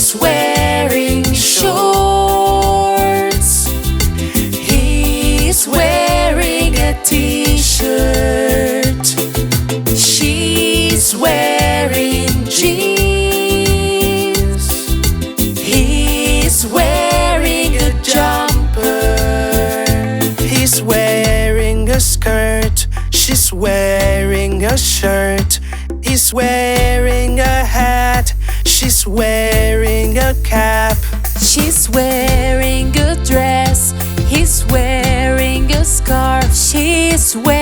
He's wearing shorts. He's wearing a t-shirt. She's wearing jeans. He's wearing a jumper. He's wearing a skirt. She's wearing a shirt. He's wearing a hat. She's wearing a cap. She's wearing a dress. He's wearing a scarf. She's wearing